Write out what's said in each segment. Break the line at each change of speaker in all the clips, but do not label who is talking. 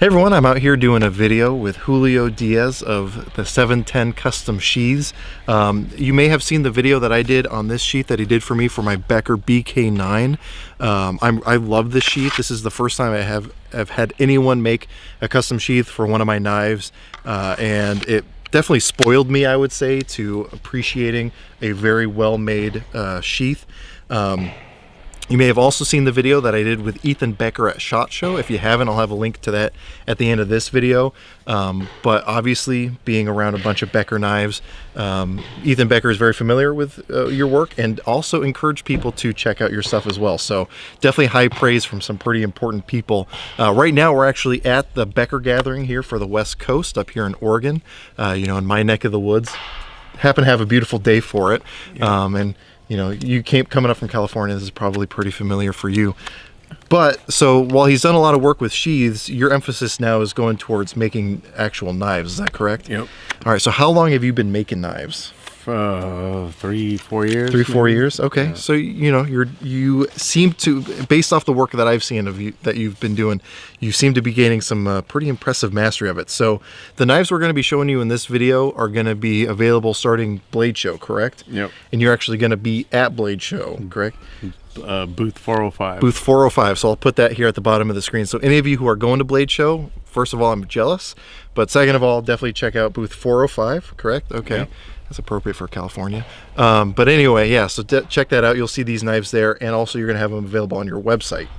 Hey everyone, I'm out here doing a video with Julio Diez of the 710 Custom Sheaths. You may have seen the video that I did on this sheath that he did for me for my Becker BK9. I love this sheath. This is the first time I've had anyone make a custom sheath for one of my knives, and it definitely spoiled me, I would say, to appreciating a very well-made sheath. You may have also seen the video that I did with Ethan Becker at SHOT Show. If you haven't, I'll have a link to that at the end of this video. But obviously, being around a bunch of Becker knives, Ethan Becker is very familiar with your work, and also encourage people to check out your stuff as well. So definitely high praise from some pretty important people. Right now, we're actually at the Becker Gathering here for the West Coast up here in Oregon, in my neck of the woods. Happen to have a beautiful day for it. Yeah. And you know, you coming up from California, this is probably pretty familiar for you. But so while he's done a lot of work with sheaths, your emphasis now is going towards making actual knives. Is that correct? Yep. All right. So how long have you been making knives?
3-4 years.
3-4 years. Okay. Yeah. So you seem to, based off the work that I've seen of you that you've been doing, you seem to be gaining some pretty impressive mastery of it. So the knives we're going to be showing you in this video are going to be available starting Blade Show, correct?
Yep.
And you're actually going to be at Blade Show, correct?
Booth 405.
Booth 405. So I'll put that here at the bottom of the screen. So any of you who are going to Blade Show, first of all, I'm jealous, but second of all, definitely check out Booth 405, correct? Okay. Yep. That's appropriate for California. But anyway, yeah, so check that out. You'll see these knives there, and also you're going to have them available on your website.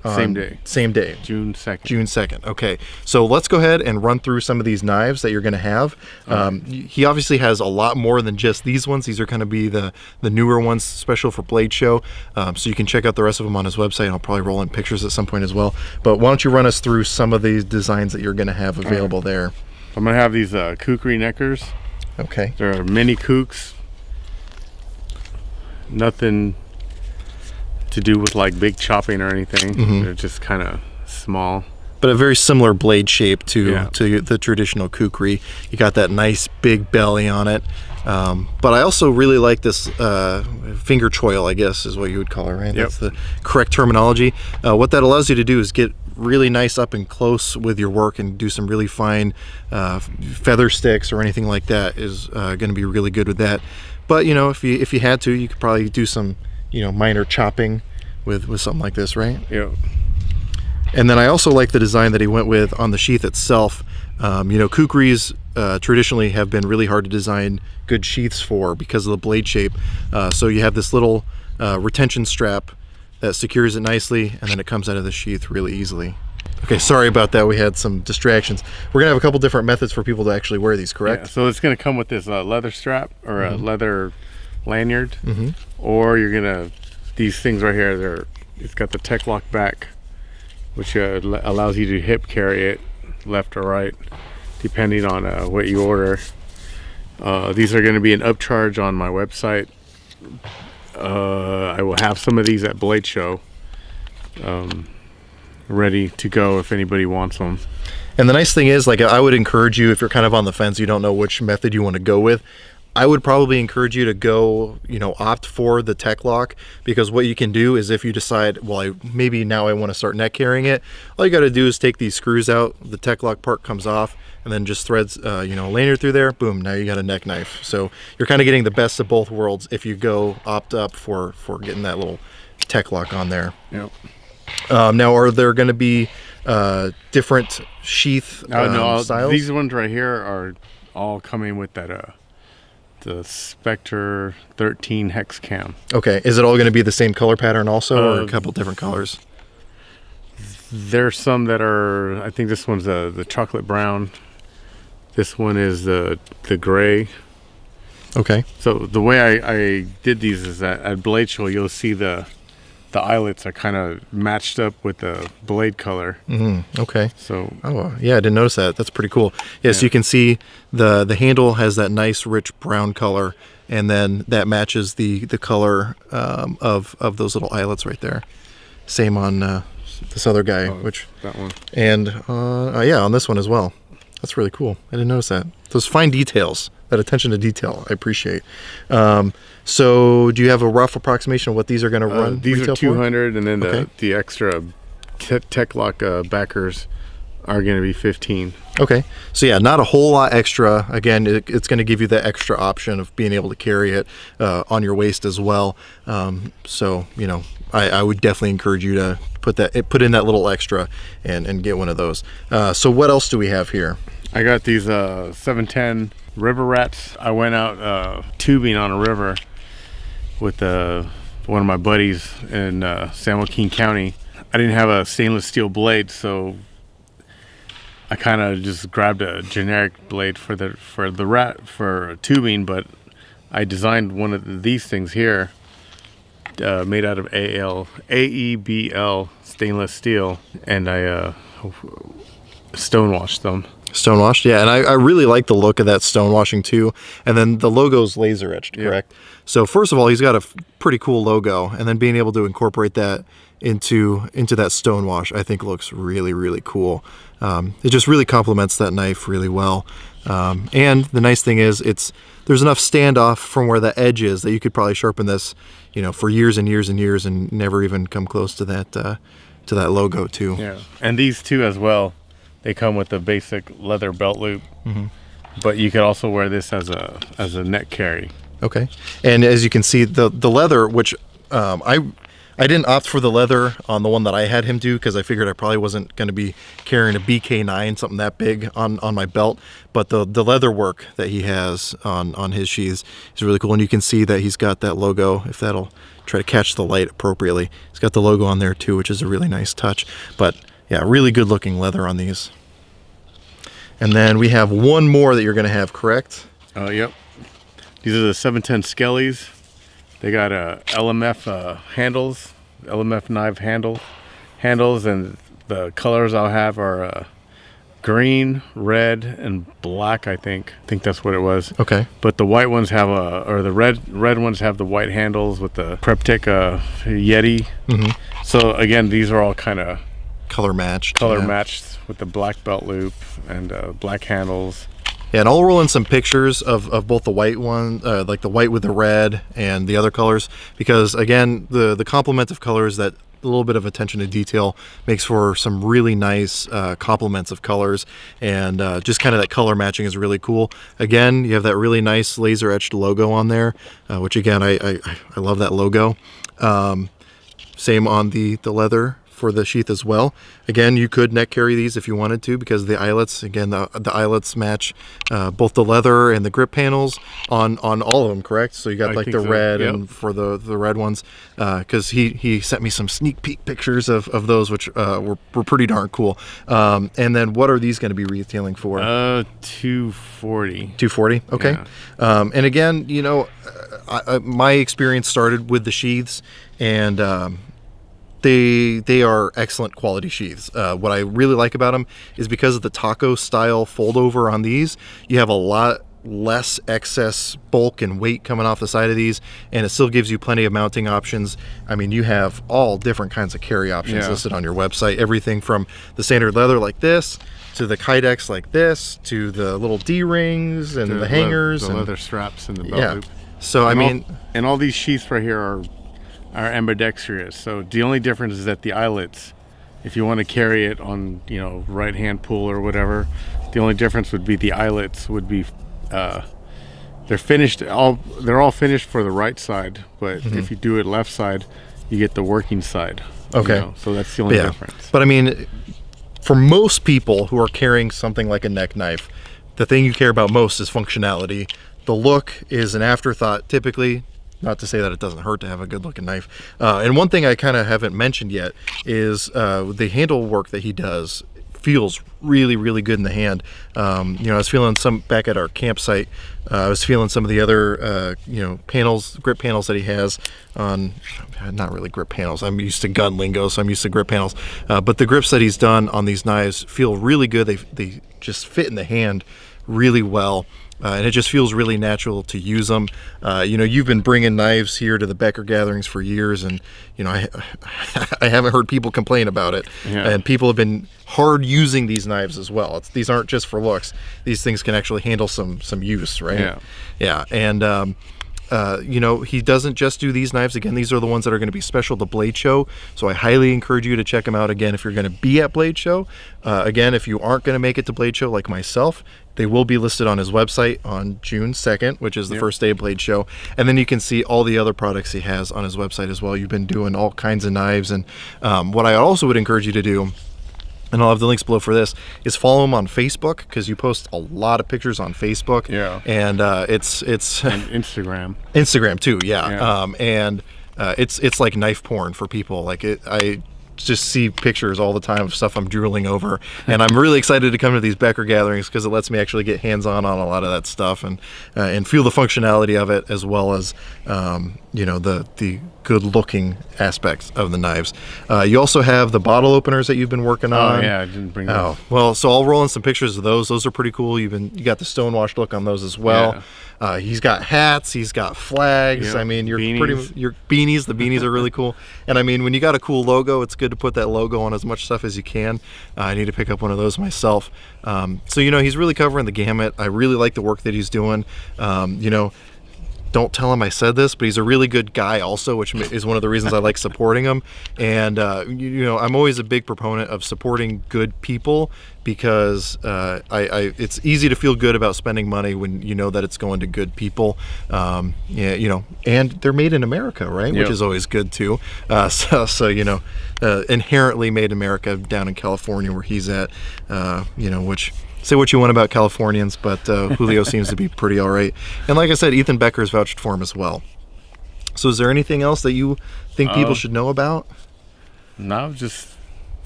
Same day.
Same day.
June 2nd.
June 2nd. Okay. So let's go ahead and run through some of these knives that you're going to have. He obviously has a lot more than just these ones. These are going to be the newer ones, special for Blade Show. So you can check out the rest of them on his website. I'll probably roll in pictures at some point as well. But why don't you run us through some of these designs that you're going to have available there?
I'm going to have these Kukri neckers.
Okay.
They're mini kooks. Nothing to do with like big chopping or anything. They're just kind of small,
but a very similar blade shape to the traditional kukri. You got that nice big belly on it, but I also really like this finger choil, I guess is what you would call it, right? Yep. That's the correct terminology. What that allows you to do is get really nice up and close with your work and do some really fine feather sticks or anything like that is going to be really good with that. But if you had to, you could probably do some minor chopping with something like this, right?
Yeah.
And then I also like the design that he went with on the sheath itself. Kukris traditionally have been really hard to design good sheaths for because of the blade shape. So you have this little retention strap that secures it nicely, and then it comes out of the sheath really easily. Okay, sorry about that. We had some distractions. We're gonna have a couple different methods for people to actually wear these, correct?
Yeah, so it's gonna come with this leather strap or a leather lanyard, or you're gonna, these things right here, it's got the tech lock back, which allows you to hip carry it left or right depending on what you order. These are going to be an upcharge on my website. I will have some of these at Blade Show ready to go if anybody wants them.
And the nice thing is, like, I would encourage you, if you're kind of on the fence, you don't know which method you want to go with, I would probably encourage you to go, opt for the tech lock, because what you can do is if you decide, well, maybe now I want to start neck carrying it, all you got to do is take these screws out, the tech lock part comes off, and then just threads, a lanyard through there, boom, now you got a neck knife. So you're kind of getting the best of both worlds if you go opt up for getting that little tech lock on there.
Yep.
Now, are there going to be different sheath styles?
These ones right here are all coming with that the Spectre 13 hex cam.
Okay, is it all going to be the same color pattern also, or a couple different colors?
There's some that are, I think this one's the chocolate brown. This one is the gray.
Okay.
So the way I did these is that at Blade Show you'll see the eyelets are kind of matched up with the blade color.
Okay.
So
yeah, I didn't notice that. That's pretty cool. Yes, you can see the handle has that nice rich brown color, and then that matches the color of those little eyelets right there. Same on this other guy,
that one,
and yeah, on this one as well. That's really cool. I didn't notice that. Those fine details, that attention to detail, I appreciate. So do you have a rough approximation of what these are going to run?
These are 200, and then the extra tech lock backers are going to be 15.
Okay, so yeah, not a whole lot extra. Again, it's going to give you the extra option of being able to carry it on your waist as well. So you know, I would definitely encourage you to put in that little extra and get one of those. So what else do we have here?
I got these 710 river rats. I went out tubing on a river with one of my buddies in San Joaquin County. I didn't have a stainless steel blade, so I kind of just grabbed a generic blade for tubing, but I designed one of these things here, made out of AEBL stainless steel, and I stonewashed them.
Stonewashed, yeah, and I really like the look of that stonewashing too. And then the logo's laser etched, correct? Yeah. So first of all, he's got a pretty cool logo, and then being able to incorporate that into that stonewash, I think looks really, really cool. It just really complements that knife really well. And the nice thing is, there's enough standoff from where the edge is that you could probably sharpen this, you know, for years and years and years, and never even come close to that logo too.
Yeah, and these two as well. They come with a basic leather belt loop, but you could also wear this as a neck carry.
Okay, and as you can see, the leather, which I didn't opt for the leather on the one that I had him do because I figured I probably wasn't going to be carrying a BK9, something that big on my belt. But the leather work that he has on his sheaths is really cool, and you can see that he's got that logo. If that'll try to catch the light appropriately, he's got the logo on there too, which is a really nice touch. But yeah, really good looking leather on these. And then we have one more that you're going to have, correct?
Yep. These are the 710 Skellies. They got LMF handles, LMF knife handles, and the colors I'll have are green, red, and black. I think that's what it was.
Okay.
But the white ones have the red ones have the white handles with the Preptic Yeti. So again, these are all kind of
color matched
with the black belt loop and black handles.
Yeah, and I'll roll in some pictures of both the white one, like the white with the red, and the other colors, because again, the complement of colors, that a little bit of attention to detail makes for some really nice complements of colors, and just kind of that color matching is really cool. Again, you have that really nice laser etched logo on there, which again, I love that logo. Same on the leather for the sheath as well. Again, you could neck carry these if you wanted to, because the eyelets, again, the eyelets match both the leather and the grip panels on all of them, correct? So you got like the red, yep. And for the red ones, because he sent me some sneak peek pictures of those, which were pretty darn cool. And then what are these going to be retailing for?
$240.
$240, okay. Yeah. And again, you know, my experience started with the sheaths, and they are excellent quality sheaths. What I really like about them is because of the taco style fold over on these, you have a lot less excess bulk and weight coming off the side of these, and it still gives you plenty of mounting options. I mean, you have all different kinds of carry options listed on your website, everything from the standard leather like this to the Kydex like this to the little D-rings and the hangers,
the leather straps and the belt loop.
So I mean,
and all these sheaths right here are ambidextrous. So the only difference is that the eyelets, if you want to carry it on, you know, right hand pull or whatever, the only difference would be the eyelets would be they're all finished for the right side, but if you do it left side, you get the working side.
Okay.
You know? So that's the only difference.
But I mean, for most people who are carrying something like a neck knife, the thing you care about most is functionality. The look is an afterthought typically. Not to say that it doesn't hurt to have a good looking knife. And one thing I kind of haven't mentioned yet is the handle work that he does feels really, really good in the hand. You know, I was feeling some back at our campsite. I was feeling some of the other, you know, grip panels that he has on, not really grip panels. I'm used to gun lingo, so I'm used to grip panels. But the grips that he's done on these knives feel really good. They just fit in the hand really well. And it just feels really natural to use them. You know, you've been bringing knives here to the Becker gatherings for years, and you know, I haven't heard people complain about it. Yeah. And people have been hard using these knives as well. These aren't just for looks. These things can actually handle some use, right?
Yeah.
Yeah. And you know, he doesn't just do these knives. Again, these are the ones that are going to be special to Blade Show. So I highly encourage you to check them out again if you're going to be at Blade Show. Again, if you aren't going to make it to Blade Show like myself, they will be listed on his website on June 2nd, which is the first day of Blade Show. And then you can see all the other products he has on his website as well. You've been doing all kinds of knives. And what I also would encourage you to do, and I'll have the links below for this, is follow him on Facebook, because you post a lot of pictures on Facebook.
Yeah.
And it's
and Instagram.
Instagram too, yeah. It's like knife porn for people. Like I just see pictures all the time of stuff I'm drooling over, and I'm really excited to come to these Becker gatherings because it lets me actually get hands-on on a lot of that stuff and feel the functionality of it, as well as you know, the good-looking aspects of the knives. You also have the bottle openers that you've been working on.
Oh yeah, I didn't bring those.
Oh well, so I'll roll in some pictures of those. Those are pretty cool. You got the stonewashed look on those as well. Yeah. He's got hats, he's got flags.
Yep.
I mean,
Beanies.
your beanies. The beanies are really cool. And I mean, when you got a cool logo, it's good to put that logo on as much stuff as you can. I need to pick up one of those myself. So you know, he's really covering the gamut. I really like the work that he's doing. You know, don't tell him I said this, but he's a really good guy also, which is one of the reasons I like supporting him. And you know, I'm always a big proponent of supporting good people, because it's easy to feel good about spending money when you know that it's going to good people. Yeah, you know, and they're made in America, right?
Yep.
Which is always good too. So you know, inherently made in America down in California where he's at. You know, which, say what you want about Californians, but Julio seems to be pretty all right. And like I said, Ethan Becker's vouched for him as well. So is there anything else that you think people should know about?
No, just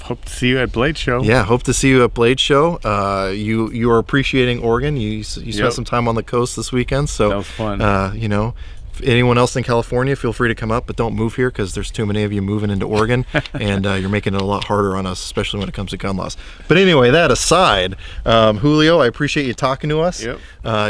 hope to see you at Blade Show.
Yeah, hope to see you at Blade Show. You are appreciating Oregon. You spent some time on the coast this weekend, so
that was fun.
you know, if anyone else in California, feel free to come up, but don't move here, because there's too many of you moving into Oregon, and you're making it a lot harder on us, especially when it comes to gun laws. But anyway, that aside, Julio, I appreciate you talking to us.
Yep.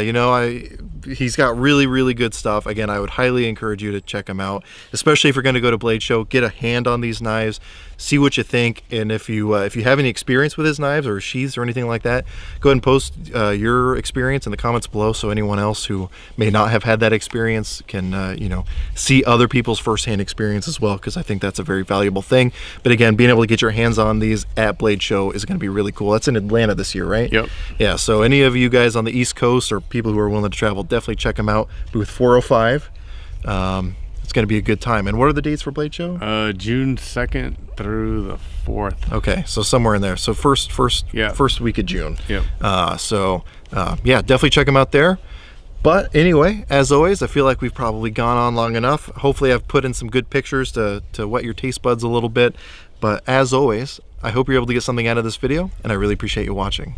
You know, he's got really, really good stuff. Again, I would highly encourage you to check him out, especially if you're going to go to Blade Show. Get a hand on these knives, see what you think, and if you have any experience with his knives or sheaths or anything like that, go ahead and post your experience in the comments below, so anyone else who may not have had that experience can you know, see other people's firsthand experience as well, because I think that's a very valuable thing. But again, being able to get your hands on these at Blade Show is going to be really cool. That's in Atlanta this year, right?
Yep.
Yeah, so any of you guys on the East Coast or people who are willing to travel, definitely check them out. Booth 405. It's going to be a good time. And what are the dates for Blade Show?
June 2nd through the 4th.
Okay, so somewhere in there. So first week of June.
Yep.
Yeah, definitely check them out there. But anyway, as always, I feel like we've probably gone on long enough. Hopefully I've put in some good pictures to whet your taste buds a little bit. But as always, I hope you're able to get something out of this video, and I really appreciate you watching.